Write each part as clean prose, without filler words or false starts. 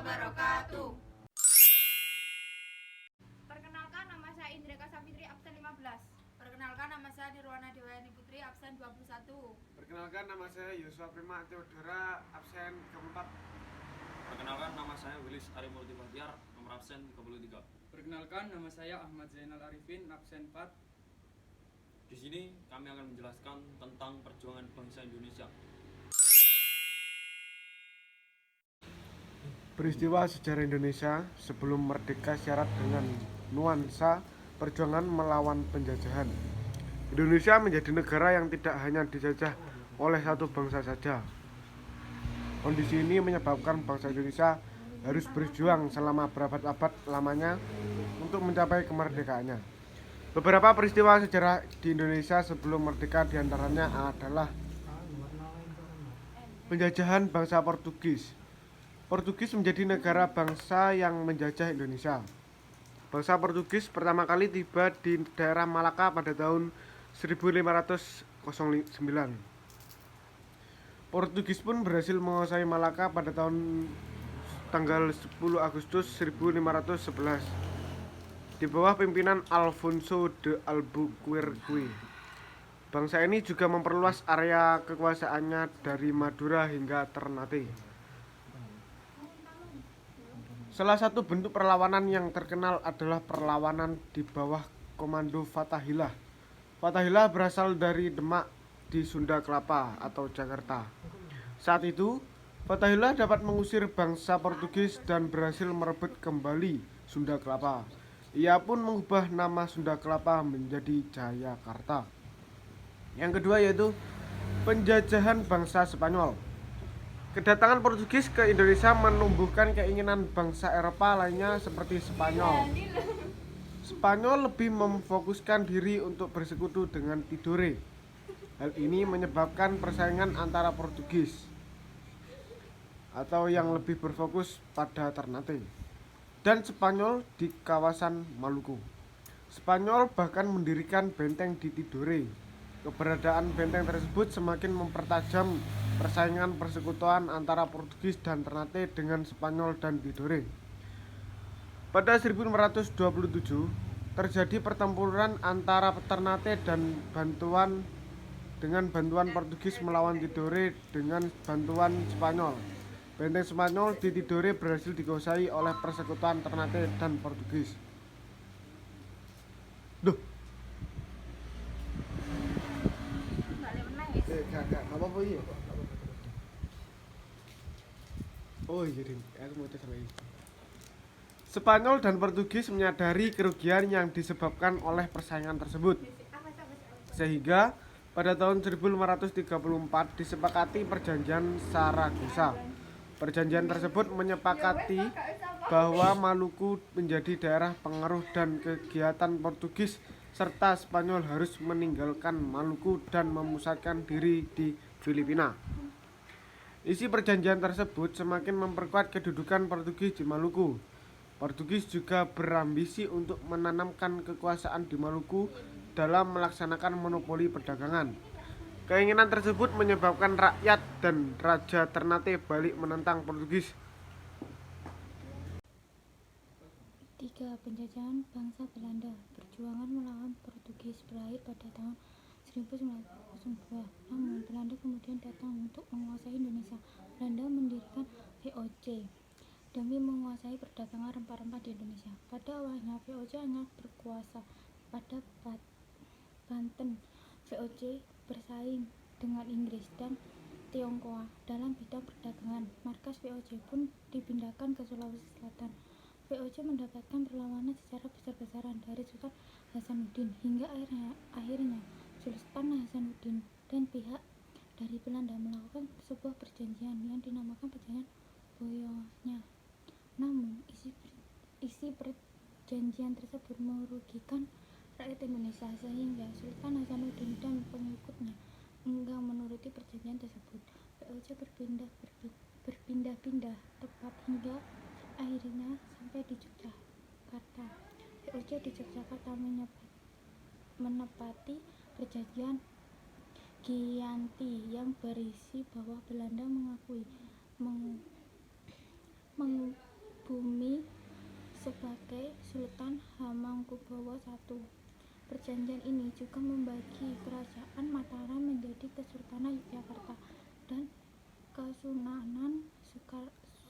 wabarakatuh. Perkenalkan, nama saya Indra Kasafitri, absen 15. Perkenalkan, nama saya Nirwana Dewayani Putri, absen 21. Perkenalkan, nama saya Yosua Prima Theodora, absen 34. Perkenalkan, nama saya Willis Arimurti Bahtiar, nomor absen 33. Perkenalkan, nama saya Ahmad Zainal Arifin, absen 4. Di sini kami akan menjelaskan tentang perjuangan bangsa Indonesia. Peristiwa sejarah Indonesia sebelum merdeka syarat dengan nuansa perjuangan melawan penjajahan. Indonesia menjadi negara yang tidak hanya dijajah oleh satu bangsa saja. Kondisi ini menyebabkan bangsa Indonesia harus berjuang selama berabad-abad lamanya untuk mencapai kemerdekaannya. Beberapa peristiwa sejarah di Indonesia sebelum merdeka diantaranya adalah penjajahan bangsa Portugis. Portugis menjadi negara bangsa yang menjajah Indonesia. Bangsa Portugis pertama kali tiba di daerah Malaka pada tahun 1509. Portugis pun berhasil menguasai Malaka pada tanggal 10 Agustus 1511 di bawah pimpinan Alfonso de Albuquerque. Bangsa ini juga memperluas area kekuasaannya dari Madura hingga Ternate. Salah satu bentuk perlawanan yang terkenal adalah perlawanan di bawah komando Fatahillah. Fatahillah berasal dari Demak di Sunda Kelapa atau Jakarta. Saat itu, Fatahillah dapat mengusir bangsa Portugis dan berhasil merebut kembali Sunda Kelapa. Ia pun mengubah nama Sunda Kelapa menjadi Jayakarta. Yang kedua yaitu penjajahan bangsa Spanyol. Kedatangan Portugis ke Indonesia menumbuhkan keinginan bangsa Eropa lainnya seperti Spanyol. Spanyol lebih memfokuskan diri untuk bersekutu dengan Tidore. Hal ini menyebabkan persaingan antara Portugis atau yang lebih berfokus pada Ternate dan Spanyol di kawasan Maluku. Spanyol bahkan mendirikan benteng di Tidore. Keberadaan benteng tersebut semakin mempertajam persaingan persekutuan antara Portugis dan Ternate dengan Spanyol dan Tidore. Pada 1527 terjadi pertempuran antara Ternate dan bantuan Portugis melawan Tidore dengan bantuan Spanyol. Benteng Spanyol di Tidore berhasil dikuasai oleh persekutuan Ternate dan Portugis. Gak apa-apa iya. Oh iya, aku mau tes lagi. Spanyol dan Portugis menyadari kerugian yang disebabkan oleh persaingan tersebut. Sehingga pada tahun 1534 disepakati perjanjian Saragossa. Perjanjian tersebut menyepakati bahwa Maluku menjadi daerah pengaruh dan kegiatan Portugis serta Spanyol harus meninggalkan Maluku dan memusatkan diri di Filipina. Isi perjanjian tersebut semakin memperkuat kedudukan Portugis di Maluku. Portugis juga berambisi untuk menanamkan kekuasaan di Maluku dalam melaksanakan monopoli perdagangan. Keinginan tersebut menyebabkan rakyat dan Raja Ternate balik menentang Portugis. 3. Penjajahan bangsa Belanda. Perjuangan melawan Portugis berakhir pada tahun 1902. Namun Belanda kemudian datang untuk menguasai Indonesia. Belanda mendirikan VOC demi menguasai perdagangan rempah-rempah di Indonesia. Pada awalnya VOC hanya berkuasa pada Banten. VOC bersaing dengan Inggris dan Tiongkok dalam bidang perdagangan. Markas VOC pun dipindahkan ke Sulawesi Selatan. VOC mendapatkan perlawanan secara besar-besaran dari Sultan Hasanuddin hingga akhirnya Sultan Hasanuddin dan pihak dari Belanda melakukan sebuah perjanjian yang dinamakan Perjanjian Bologna. Namun isi perjanjian tersebut merugikan rakyat Indonesia sehingga Sultan Hasanuddin dan pengikutnya enggan menuruti perjanjian tersebut. VOC berpindah-pindah tempat hingga akhirnya sampai di Yogyakarta. VOC di Yogyakarta menepati perjanjian Giyanti yang berisi bahwa Belanda Bumi sebagai Sultan Hamengkubuwono I. Perjanjian ini juga membagi Kerajaan Mataram menjadi Kesultanan Yogyakarta dan Kesunanan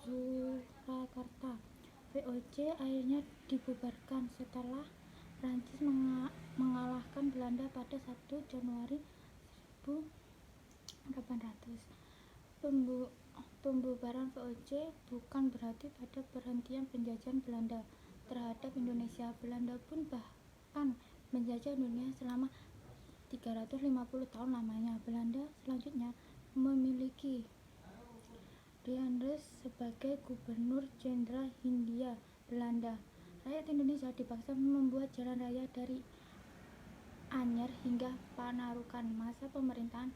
Surakarta. VOC akhirnya dibubarkan setelah Prancis mengalahkan Belanda pada 1 Januari 1800. Pembubaran VOC bukan berarti pada perhentian penjajahan Belanda terhadap Indonesia. Belanda pun bahkan menjajah dunia selama 350 tahun lamanya. Belanda selanjutnya memiliki D'Andres sebagai Gubernur Jenderal Hindia Belanda. Rakyat Indonesia dipaksa membuat jalan raya dari Anyer hingga Panarukan. Masa pemerintahan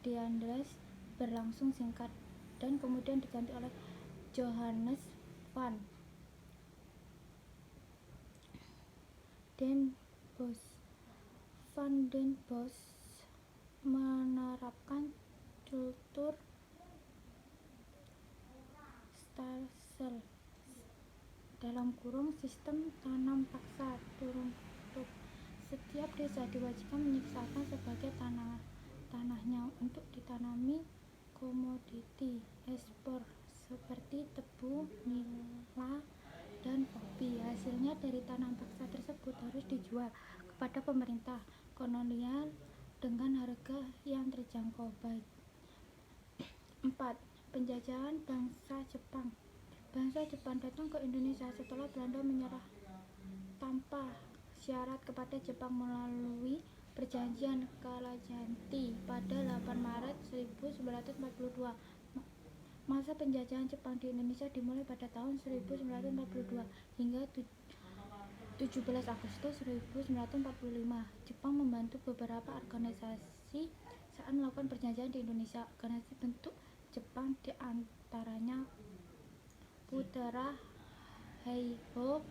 D'Andres berlangsung singkat dan kemudian diganti oleh Johannes van den Bosch. Van den Bosch menerapkan kultur Stelsel sistem tanam paksa turun-temurun. Setiap desa diwajibkan menyisakan sebagai tanahnya untuk ditanami komoditi ekspor seperti tebu, nila, dan kopi. Hasilnya dari tanam paksa tersebut harus dijual kepada pemerintah kolonial dengan harga yang terjangkau. 4. Penjajahan bangsa Jepang. Bangsa Jepang datang ke Indonesia setelah Belanda menyerah tanpa syarat kepada Jepang melalui Perjanjian Kalajanti pada 8 Maret 1942. Masa penjajahan Jepang di Indonesia dimulai pada tahun 1942 hingga 17 Agustus 1945. Jepang membantu beberapa organisasi saat melakukan perjanjian di Indonesia. Organisasi bentuk Jepang diantaranya Putera, Heiho,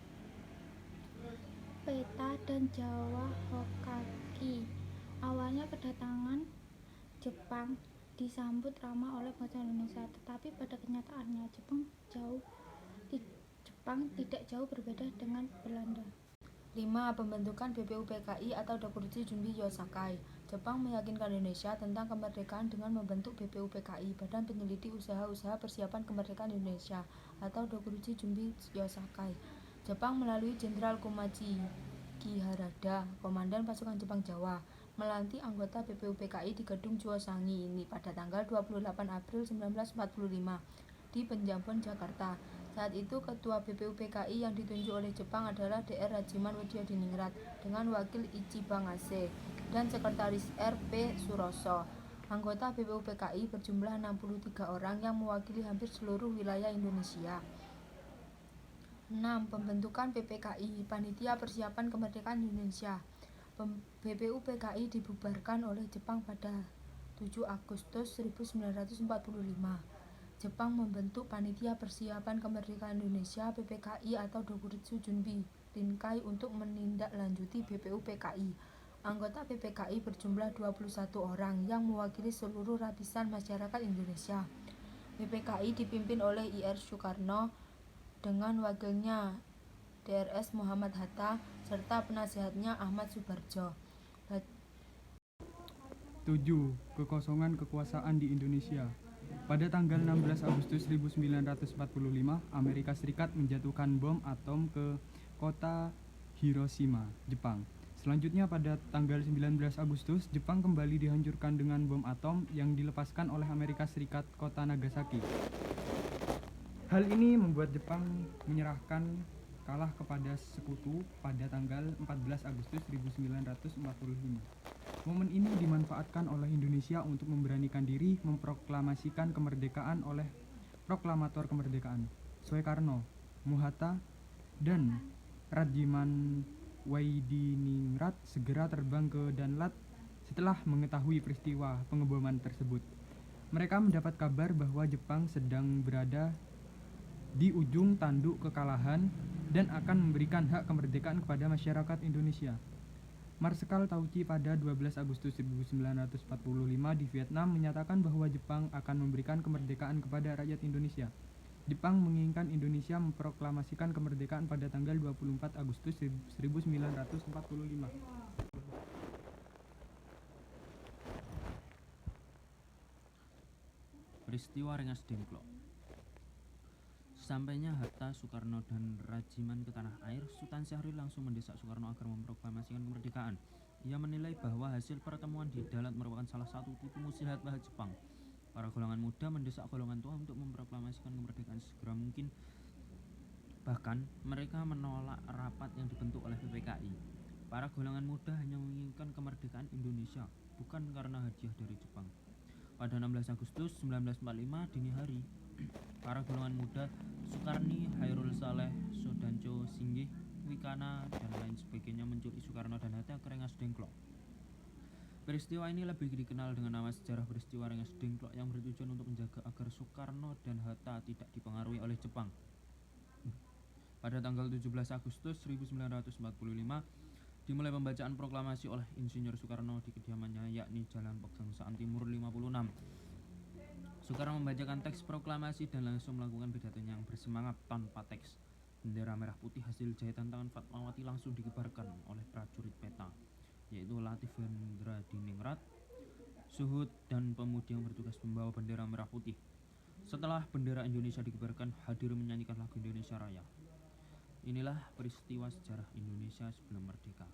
Peta, dan Jawa Hokage. Awalnya kedatangan Jepang disambut ramah oleh bangsa Indonesia, tetapi pada kenyataannya Jepang tidak jauh berbeda dengan Belanda. 5. Pembentukan BPUPKI atau Dokuritsu Junbi Yosakai. Jepang meyakinkan Indonesia tentang kemerdekaan dengan membentuk BPUPKI, Badan Penyelidik Usaha-Usaha Persiapan Kemerdekaan Indonesia atau Dokuritsu Junbi Yosakai. Jepang melalui Jenderal Komachi Kiharada, Komandan Pasukan Jepang Jawa, melantik anggota BPUPKI di Gedung Chuosangi ini pada tanggal 28 April 1945 di Penjampon, Jakarta. Saat itu ketua BPUPKI yang ditunjuk oleh Jepang adalah Dr. Rajiman Widyadiningrat dengan wakil Ichiban Ase dan sekretaris R.P. Suroso. Anggota BPUPKI berjumlah 63 orang yang mewakili hampir seluruh wilayah Indonesia. 6. Pembentukan PPKI, Panitia Persiapan Kemerdekaan Indonesia. BPUPKI dibubarkan oleh Jepang pada 7 Agustus 1945. Jepang membentuk Panitia Persiapan Kemerdekaan Indonesia (PPKI) atau Dokuritsu Junbi Rinkai untuk menindaklanjuti BPUPKI. Anggota PPKI berjumlah 21 orang yang mewakili seluruh lapisan masyarakat Indonesia. PPKI dipimpin oleh Ir Soekarno dengan wakilnya Drs Muhammad Hatta serta penasihatnya Ahmad Subarjo. 7. Kekosongan kekuasaan di Indonesia. Pada tanggal 16 Agustus 1945, Amerika Serikat menjatuhkan bom atom ke kota Hiroshima, Jepang. Selanjutnya pada tanggal 19 Agustus, Jepang kembali dihancurkan dengan bom atom yang dilepaskan oleh Amerika Serikat kota Nagasaki. Hal ini membuat Jepang kalah kepada sekutu pada tanggal 14 Agustus 1945. Momen ini dimanfaatkan oleh Indonesia untuk memberanikan diri memproklamasikan kemerdekaan oleh proklamator kemerdekaan Soekarno, Muhatta, dan Rajiman Widyadiningrat segera terbang ke Danlat setelah mengetahui peristiwa pengeboman tersebut. Mereka mendapat kabar bahwa Jepang sedang berada di ujung tanduk kekalahan dan akan memberikan hak kemerdekaan kepada masyarakat Indonesia. Marsekal Tauci pada 12 Agustus 1945 di Vietnam menyatakan bahwa Jepang akan memberikan kemerdekaan kepada rakyat Indonesia. Jepang menginginkan Indonesia memproklamasikan kemerdekaan pada tanggal 24 Agustus 1945. Peristiwa Rengas Dengklok. Sesampainya Hatta, Soekarno, dan Rajiman ke tanah air, Sultan Syahrir langsung mendesak Soekarno agar memproklamasikan kemerdekaan. Ia menilai bahwa hasil pertemuan di Dalat merupakan salah satu tipu muslihat Wahad Jepang. Para golongan muda mendesak golongan tua untuk memproklamasikan kemerdekaan segera mungkin. Bahkan, mereka menolak rapat yang dibentuk oleh PPKI. Para golongan muda hanya menginginkan kemerdekaan Indonesia, bukan karena hadiah dari Jepang. Pada 16 Agustus 1945 dini hari, para golongan muda Soekarni, Hairul Saleh, Sodanco, Singgih, Wikana, dan lain sebagainya mencuri Soekarno dan Hatta ke Rengas Dengklok. Peristiwa ini lebih dikenal dengan nama sejarah peristiwa Rengas Dengklok yang bertujuan untuk menjaga agar Soekarno dan Hatta tidak dipengaruhi oleh Jepang. Pada tanggal 17 Agustus 1945, dimulai pembacaan proklamasi oleh Insinyur Soekarno di kediamannya, yakni Jalan Pegangsaan Timur 56. Soekarno membacakan teks proklamasi dan langsung melakukan pidatonya yang bersemangat tanpa teks. Bendera merah putih hasil jahitan tangan Fatmawati langsung dikibarkan oleh prajurit peta, yaitu Latif Hendra Diningrat, Suhud, dan pemuda yang bertugas membawa bendera merah putih. Setelah bendera Indonesia dikibarkan, hadir menyanyikan lagu Indonesia Raya. Inilah peristiwa sejarah Indonesia sebelum merdeka.